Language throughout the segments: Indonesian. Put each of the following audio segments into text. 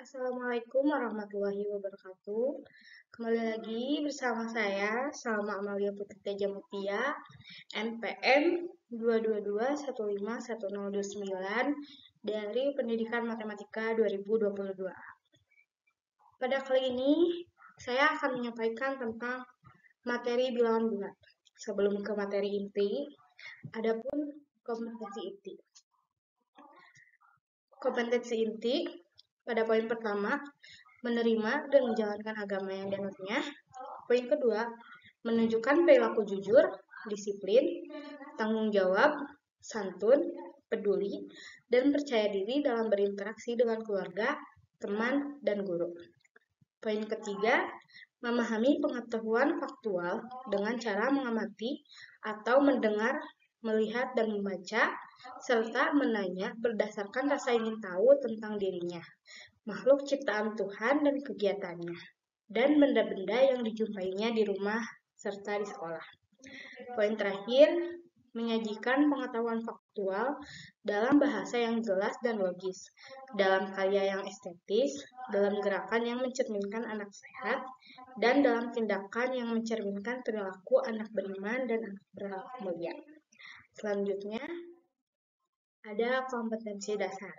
Assalamualaikum warahmatullahi wabarakatuh. Kembali lagi bersama saya, Salma Amalia Putri Teja Mutia, NPM 222151029 dari Pendidikan Matematika 2022. Pada kali ini, saya akan menyampaikan tentang materi bilangan bulat. Sebelum ke materi inti, adapun kompetensi inti. Kompetensi inti pada poin pertama, menerima dan menjalankan agama yang dianutnya. Poin kedua, menunjukkan perilaku jujur, disiplin, tanggung jawab, santun, peduli, dan percaya diri dalam berinteraksi dengan keluarga, teman, dan guru. Poin ketiga, memahami pengetahuan faktual dengan cara mengamati atau mendengar, melihat, dan membaca, serta menanya berdasarkan rasa ingin tahu tentang dirinya, makhluk ciptaan Tuhan dan kegiatannya, dan benda-benda yang dijumpainya di rumah serta di sekolah. Poin terakhir, menyajikan pengetahuan faktual dalam bahasa yang jelas dan logis, dalam karya yang estetis, dalam gerakan yang mencerminkan anak sehat, dan dalam tindakan yang mencerminkan perilaku anak beriman dan anak berakhlak mulia. Selanjutnya, ada kompetensi dasar.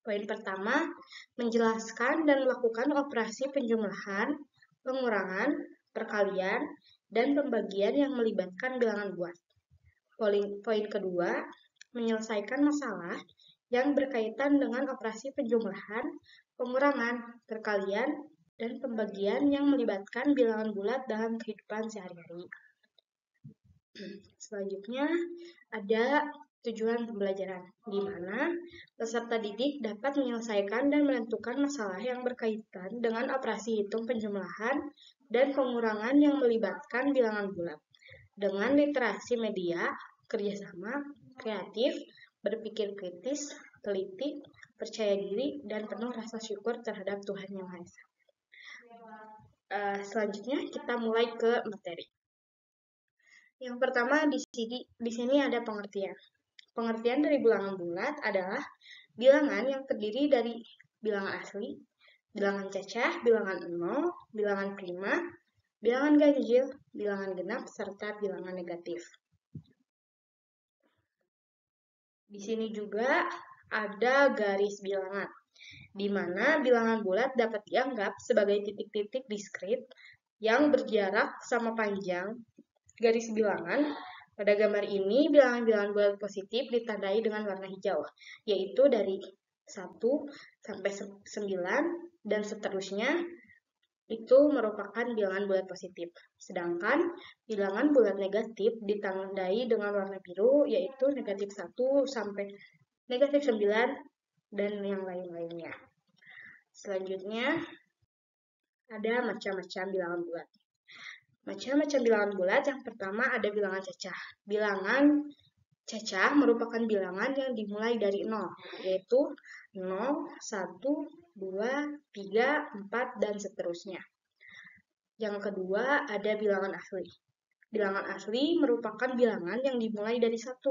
Poin pertama, menjelaskan dan melakukan operasi penjumlahan, pengurangan, perkalian, dan pembagian yang melibatkan bilangan bulat. Poin kedua, menyelesaikan masalah yang berkaitan dengan operasi penjumlahan, pengurangan, perkalian, dan pembagian yang melibatkan bilangan bulat dalam kehidupan sehari-hari. Selanjutnya, ada tujuan pembelajaran, di mana peserta didik dapat menyelesaikan dan menentukan masalah yang berkaitan dengan operasi hitung penjumlahan dan pengurangan yang melibatkan bilangan bulat, dengan literasi media, kerjasama, kreatif, berpikir kritis, teliti, percaya diri, dan penuh rasa syukur terhadap Tuhan Yang Maha Esa. Selanjutnya kita mulai ke materi. Yang pertama di sini ada pengertian. Pengertian dari bilangan bulat adalah bilangan yang terdiri dari bilangan asli, bilangan cacah, bilangan 0, bilangan prima, bilangan ganjil, bilangan genap, serta bilangan negatif. Di sini juga ada garis bilangan, di mana bilangan bulat dapat dianggap sebagai titik-titik diskrit yang berjarak sama panjang garis bilangan. Pada gambar ini, bilangan-bilangan bulat positif ditandai dengan warna hijau, yaitu dari 1 sampai 9 dan seterusnya itu merupakan bilangan bulat positif. Sedangkan bilangan bulat negatif ditandai dengan warna biru, yaitu negatif 1 sampai negatif 9 dan yang lain-lainnya. Selanjutnya, ada macam-macam bilangan bulat. Macam-macam bilangan bulat, yang pertama ada bilangan cacah. Bilangan cacah merupakan bilangan yang dimulai dari 0, yaitu 0, 1, 2, 3, 4, dan seterusnya. Yang kedua ada bilangan asli. Bilangan asli merupakan bilangan yang dimulai dari 1,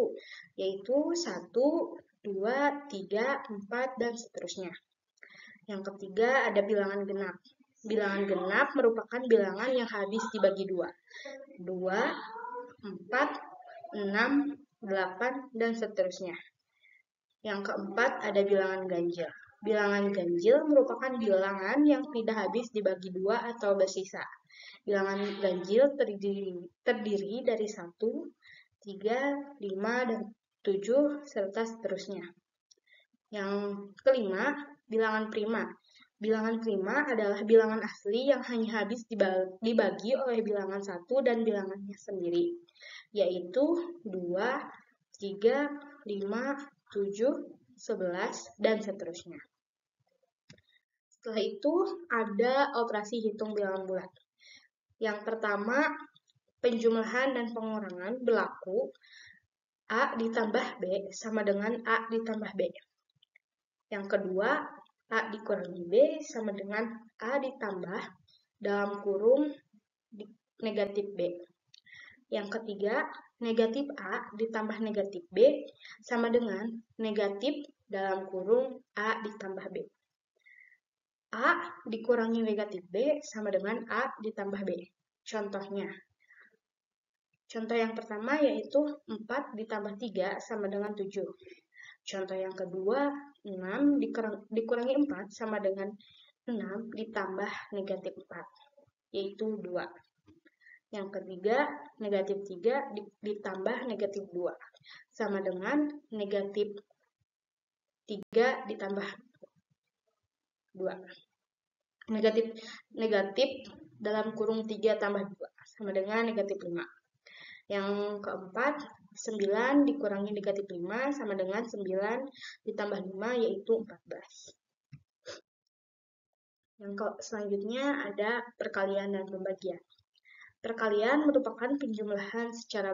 yaitu 1, 2, 3, 4, dan seterusnya. Yang ketiga ada bilangan genap. Bilangan genap merupakan bilangan yang habis dibagi 2. 2, 4, 6, 8, dan seterusnya. Yang keempat ada bilangan ganjil. Bilangan ganjil merupakan bilangan yang tidak habis dibagi 2 atau bersisa. Bilangan ganjil terdiri dari 1, 3, 5, dan 7, serta seterusnya. Yang kelima, bilangan prima. Bilangan prima adalah bilangan asli yang hanya habis dibagi oleh bilangan 1 dan bilangannya sendiri, yaitu 2, 3, 5, 7, 11, dan seterusnya. Setelah itu ada operasi hitung bilangan bulat. Yang pertama, penjumlahan dan pengurangan berlaku A ditambah B sama dengan A ditambah B. Yang kedua, A dikurangi B sama dengan A ditambah dalam kurung negatif B. Yang ketiga, negatif A ditambah negatif B sama dengan negatif dalam kurung A ditambah B. A dikurangi negatif B sama dengan A ditambah B. Contohnya, contoh yang pertama yaitu 4 ditambah 3 sama dengan 7. Contoh yang kedua, 6 dikurangi 4 sama dengan 6 ditambah negatif 4, yaitu 2. Yang ketiga, negatif 3 ditambah negatif 2, sama dengan negatif 3 ditambah 2. Negatif dalam kurung 3 tambah 2, sama dengan negatif 5. Yang keempat, 9 dikurangi negatif 5 sama dengan 9 ditambah 5, yaitu 14. Yang selanjutnya ada perkalian dan pembagian. Perkalian merupakan penjumlahan secara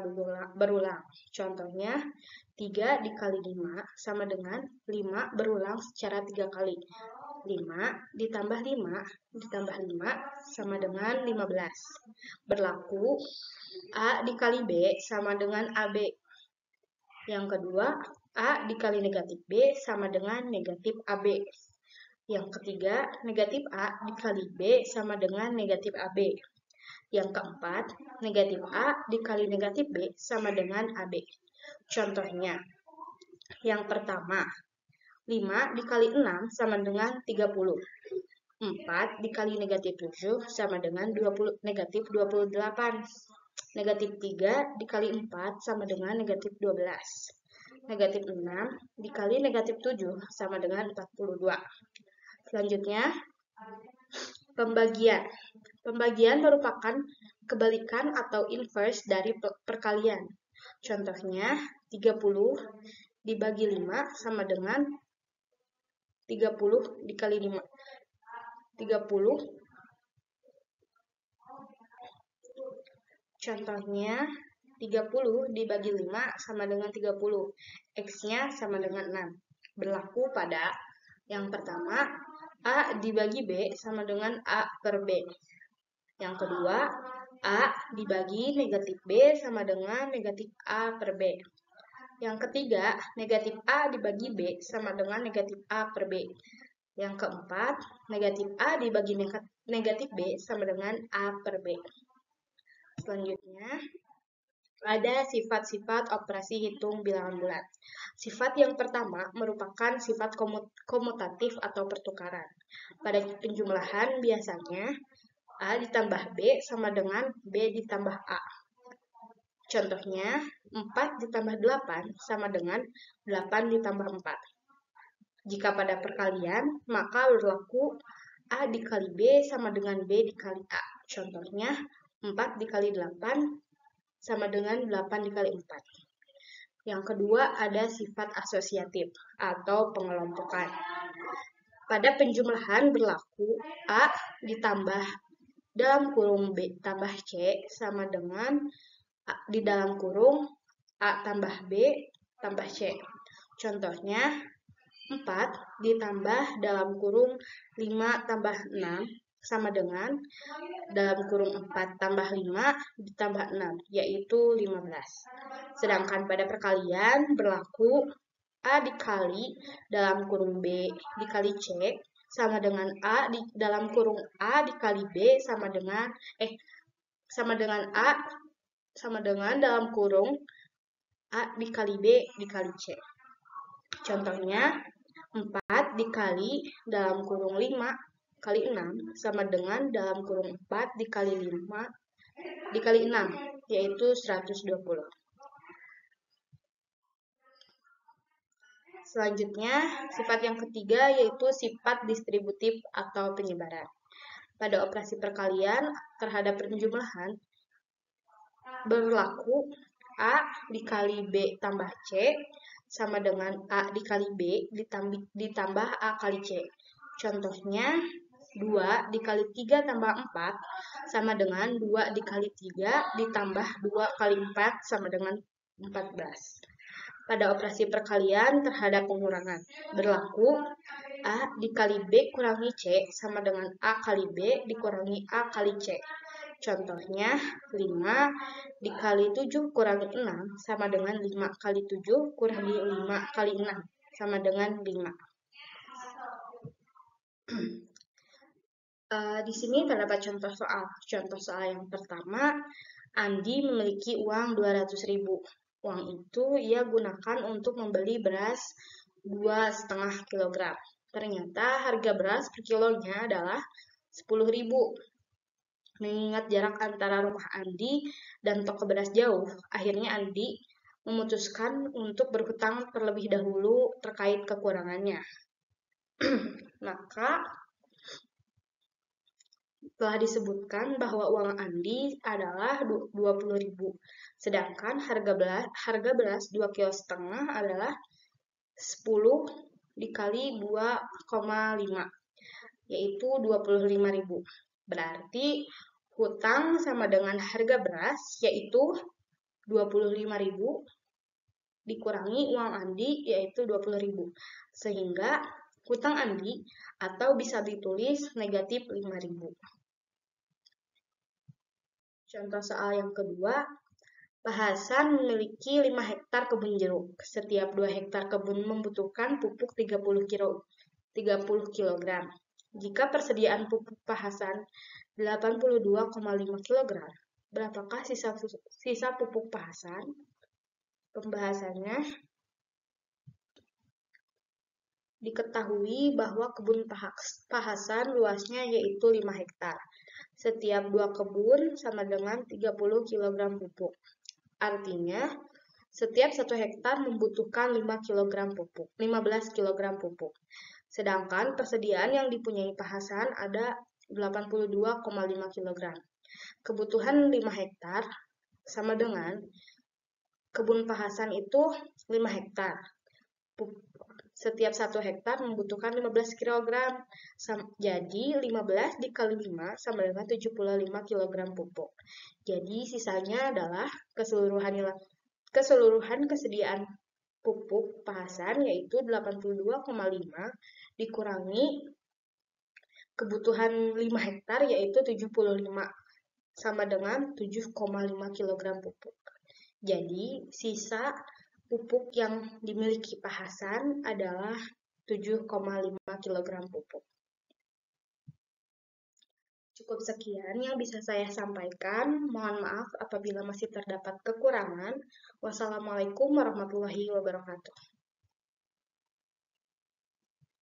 berulang. Contohnya, 3 dikali 5 sama dengan 5 berulang secara 3 kali. 5 ditambah 5 ditambah 5 sama dengan 15. Berlaku A dikali B sama dengan AB. Yang kedua, A dikali negatif B sama dengan negatif AB. Yang ketiga, negatif A dikali B sama dengan negatif AB. Yang keempat, negatif A dikali negatif B sama dengan AB. Contohnya, yang pertama, 5 dikali 6 sama dengan 30. 4 dikali negatif 7 sama dengan negatif 28. Negatif 3 dikali 4 sama dengan negatif 12. Negatif 6 dikali negatif 7 sama dengan 42. Selanjutnya, pembagian. Pembagian merupakan kebalikan atau inverse dari perkalian. Contohnya, 30 dibagi 5 sama dengan 30 dikali 5. 30. Contohnya, 30 dibagi 5 sama dengan 30. X-nya sama dengan 6. Berlaku pada yang pertama, A dibagi B sama dengan A per B. Yang kedua, A dibagi negatif B sama dengan negatif A per B. Yang ketiga, negatif A dibagi B sama dengan negatif A per B. Yang keempat, negatif A dibagi negatif B sama dengan A per B. Selanjutnya, ada sifat-sifat operasi hitung bilangan bulat. Sifat yang pertama merupakan sifat komutatif atau pertukaran. Pada penjumlahan biasanya A ditambah B sama dengan B ditambah A. Contohnya, 4 ditambah 8 sama dengan 8 ditambah 4. Jika pada perkalian, maka berlaku A dikali B sama dengan B dikali A. Contohnya, 4 dikali 8 sama dengan 8 dikali 4. Yang kedua ada sifat asosiatif atau pengelompokan. Pada penjumlahan berlaku A ditambah dalam kurung B tambah C sama dengan A, di dalam kurung A tambah B tambah C. Contohnya, 4 ditambah dalam kurung 5 tambah 6 sama dengan dalam kurung 4 tambah 5 ditambah 6, yaitu 15. Sedangkan pada perkalian berlaku A dikali dalam kurung B dikali C sama dengan A di dalam kurung A dikali B sama dengan A sama dengan dalam kurung A dikali B dikali C. Contohnya, 4 dikali dalam kurung 5 kali 6 sama dengan dalam kurung 4 dikali 5 dikali 6, yaitu 120. Selanjutnya, sifat yang ketiga yaitu sifat distributif atau penyebaran. Pada operasi perkalian terhadap penjumlahan berlaku A dikali B tambah C sama dengan A dikali B ditambah A kali C. Contohnya, 2 dikali 3 tambah 4 sama dengan 2 dikali 3 ditambah 2 kali 4 sama dengan 14. Pada operasi perkalian terhadap pengurangan berlaku A dikali B kurangi C sama dengan A kali B dikurangi A kali C. Contohnya, 5 dikali 7 kurangi 6 sama dengan 5 kali 7 kurangi 5 kali 6 sama dengan 5. Di sini terdapat contoh soal. Contoh soal yang pertama, Andi memiliki uang 200.000. Uang itu ia gunakan untuk membeli beras 2,5 kilogram. Ternyata harga beras per kilonya adalah 10.000. Mengingat jarak antara rumah Andi dan toko beras jauh, akhirnya Andi memutuskan untuk berhutang terlebih dahulu terkait kekurangannya. Maka telah disebutkan bahwa uang Andi adalah 20.000, sedangkan harga beras 2,5 kilo adalah 10 dikali 2,5, yaitu 25.000. Berarti hutang sama dengan harga beras, yaitu 25.000 dikurangi uang Andi, yaitu 20.000. Sehingga hutang Andi atau bisa ditulis negatif 5.000. Contoh soal yang kedua, Pak Hasan memiliki 5 hektar kebun jeruk. Setiap 2 hektar kebun membutuhkan pupuk 30 kg. Jika persediaan pupuk Pak Hasan 82,5 kg, berapakah sisa pupuk Pak Hasan? Pembahasannya, diketahui bahwa kebun Pak Hasan luasnya yaitu 5 hektar. Setiap 2 kebun sama dengan 30 kg pupuk. Artinya, setiap 1 hektar membutuhkan 15 kg pupuk. Sedangkan persediaan yang dipunyai Pak Hasan ada 82,5 kg. Kebutuhan 5 hektar sama dengan kebun Pak Hasan itu 5 hektar. Setiap 1 hektar membutuhkan 15 kg. Jadi 15 dikali 5 sama dengan 75 kg pupuk. Jadi sisanya adalah keseluruhan kesediaan pupuk Pak Hasan yaitu 82,5 dikurangi kebutuhan 5 hektar yaitu 75 sama dengan 7,5 kg pupuk. Jadi sisa pupuk yang dimiliki Pak Hasan adalah 7,5 kg pupuk. Cukup sekian yang bisa saya sampaikan. Mohon maaf apabila masih terdapat kekurangan. Wassalamualaikum warahmatullahi wabarakatuh.